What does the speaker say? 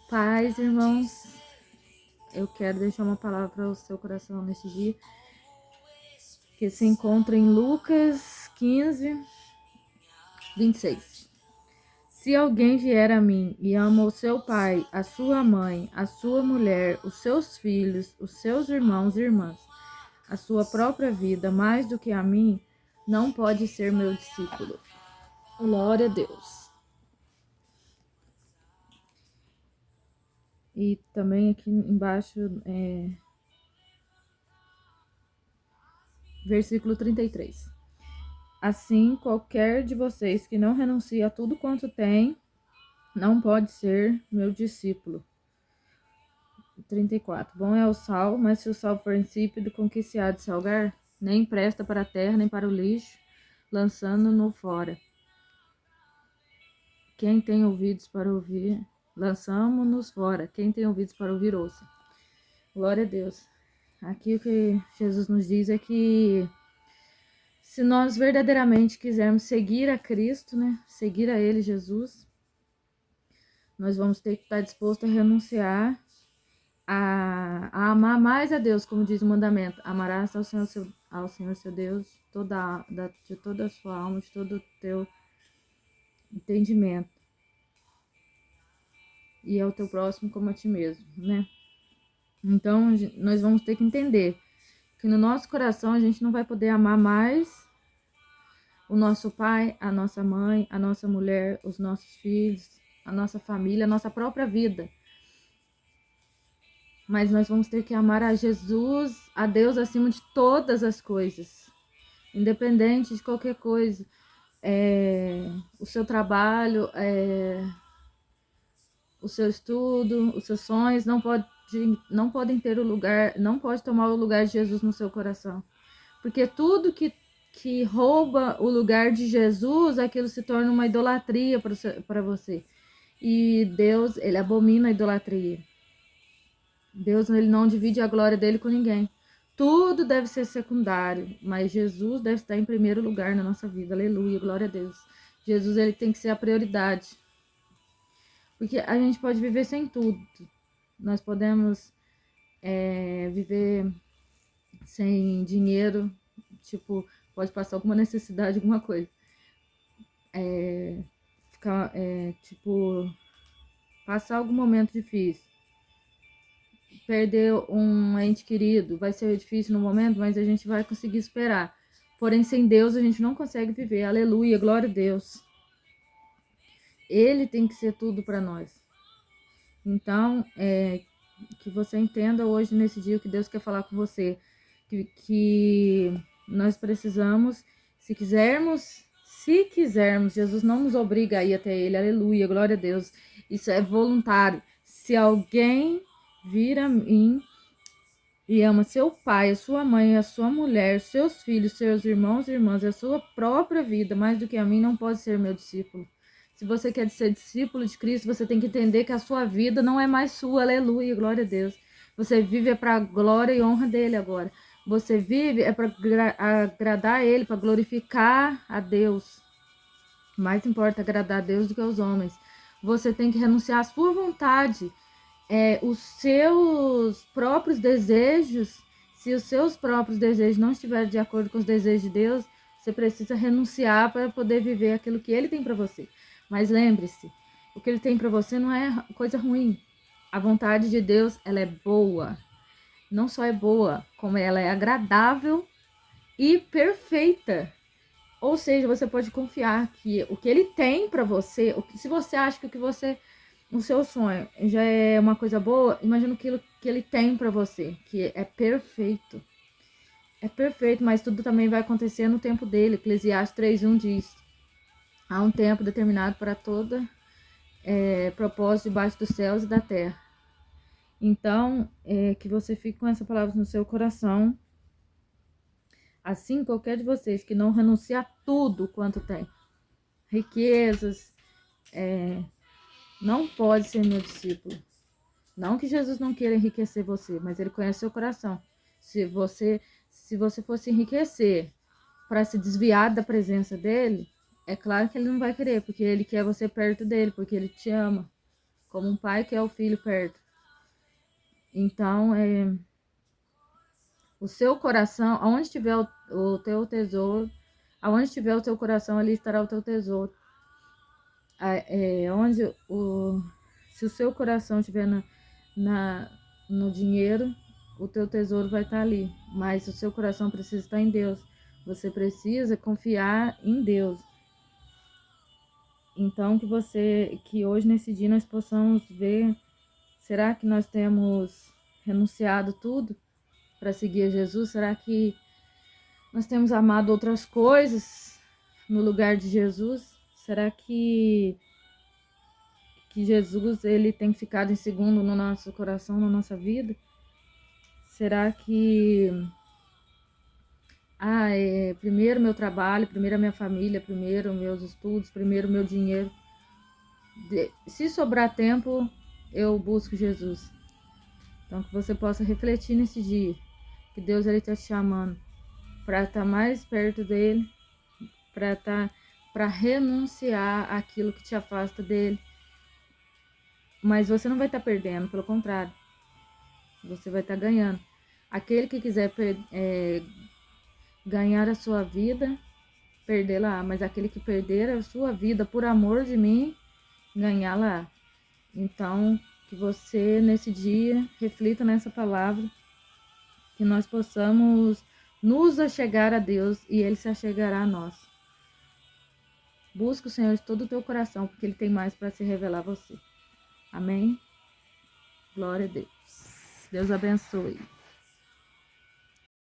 Paz, irmãos. Eu quero deixar uma palavra para o seu coração neste dia, que se encontra em Lucas 15, 26. Se alguém vier a mim e ama o seu pai, a sua mãe, a sua mulher, os seus filhos, os seus irmãos e irmãs, a sua própria vida mais do que a mim, não pode ser meu discípulo. Glória a Deus. E também aqui embaixo, versículo 33. Assim, qualquer de vocês que não renuncia a tudo quanto tem, não pode ser meu discípulo. 34. Bom é o sal, mas se o sal for insípido, com que se há de salgar? Nem presta para a terra, nem para o lixo, lançando-no fora. Quem tem ouvidos para ouvir, lançamo-nos fora. Quem tem ouvidos para ouvir, ouça. Glória a Deus. Aqui o que Jesus nos diz é que se nós verdadeiramente quisermos seguir a Cristo, né, seguir a Ele, Jesus, nós vamos ter que estar disposto a renunciar a amar mais a Deus, como diz o mandamento. Amarás ao Senhor seu Deus de toda a sua alma, de todo o teu entendimento. E ao teu próximo como a ti mesmo, né? Então, nós vamos ter que entender que no nosso coração a gente não vai poder amar mais o nosso pai, a nossa mãe, a nossa mulher, os nossos filhos, a nossa família, a nossa própria vida. Mas nós vamos ter que amar a Jesus, a Deus acima de todas as coisas, independente de qualquer coisa. O seu trabalho, o seu estudo, os seus sonhos não podem ter o lugar, não pode tomar o lugar de Jesus no seu coração. Porque tudo que rouba o lugar de Jesus, aquilo se torna uma idolatria para você. E Deus, ele abomina a idolatria. Deus, ele não divide a glória dele com ninguém. Tudo deve ser secundário, mas Jesus deve estar em primeiro lugar na nossa vida. Aleluia, glória a Deus. Jesus, ele tem que ser a prioridade. Porque a gente pode viver sem tudo. Nós podemos viver sem dinheiro, tipo, pode passar alguma necessidade, alguma coisa. Passar algum momento difícil. Perder um ente querido, vai ser difícil no momento, mas a gente vai conseguir esperar. Porém, sem Deus a gente não consegue viver. Aleluia, glória a Deus. Ele tem que ser tudo para nós. Então, que você entenda hoje, nesse dia, que Deus quer falar com você. Que nós precisamos, se quisermos, Jesus não nos obriga a ir até Ele. Aleluia, glória a Deus. Isso é voluntário. Se alguém vir a mim e ama seu pai, a sua mãe, a sua mulher, seus filhos, seus irmãos e irmãs, a sua própria vida, mais do que a mim, não pode ser meu discípulo. Se você quer ser discípulo de Cristo, você tem que entender que a sua vida não é mais sua, aleluia, glória a Deus. Você vive para a glória e honra dele agora. Você vive para agradar a ele, para glorificar a Deus. Mais importa agradar a Deus do que aos homens. Você tem que renunciar à sua vontade, os seus próprios desejos. Se os seus próprios desejos não estiverem de acordo com os desejos de Deus, você precisa renunciar para poder viver aquilo que ele tem para você. Mas lembre-se, o que ele tem para você não é coisa ruim. A vontade de Deus, ela é boa. Não só é boa, como ela é agradável e perfeita. Ou seja, você pode confiar que o que ele tem para você, se você acha que o seu sonho já é uma coisa boa, imagina aquilo que ele tem para você, que é perfeito. É perfeito, mas tudo também vai acontecer no tempo dele. Eclesiastes 3:1 diz: há um tempo determinado para toda propósito debaixo dos céus e da terra. Então, que você fique com essa palavra no seu coração. Assim, qualquer de vocês que não renuncia a tudo quanto tem, riquezas, não pode ser meu discípulo. Não que Jesus não queira enriquecer você, mas ele conhece seu coração. Se você fosse enriquecer para se desviar da presença dele, é claro que ele não vai querer, porque ele quer você perto dele, porque ele te ama. como um pai quer o filho perto. Então, o seu coração, aonde estiver o teu tesouro, aonde estiver o teu coração, ali estará o teu tesouro. Se o seu coração estiver no dinheiro, o teu tesouro vai estar ali. Mas o seu coração precisa estar em Deus. Você precisa confiar em Deus. Então, que hoje, nesse dia, nós possamos ver, será que nós temos renunciado tudo para seguir a Jesus? Será que nós temos amado outras coisas no lugar de Jesus? Será que Jesus ele tem ficado em segundo no nosso coração, na nossa vida? Será que primeiro meu trabalho, primeiro a minha família, primeiro meus estudos, primeiro meu dinheiro? Se sobrar tempo, eu busco Jesus. Então que você possa refletir nesse dia, que Deus ele está te chamando para estar mais perto dele, para renunciar àquilo que te afasta dele. Mas você não vai estar perdendo, pelo contrário, você vai estar ganhando. Aquele que quiser ganhar a sua vida, perdê-la, mas aquele que perder a sua vida por amor de mim, ganhá-la. Então, que você nesse dia reflita nessa palavra, que nós possamos nos achegar a Deus e Ele se achegará a nós. Busca o Senhor de todo o teu coração, porque Ele tem mais para se revelar a você. Amém? Glória a Deus. Deus abençoe.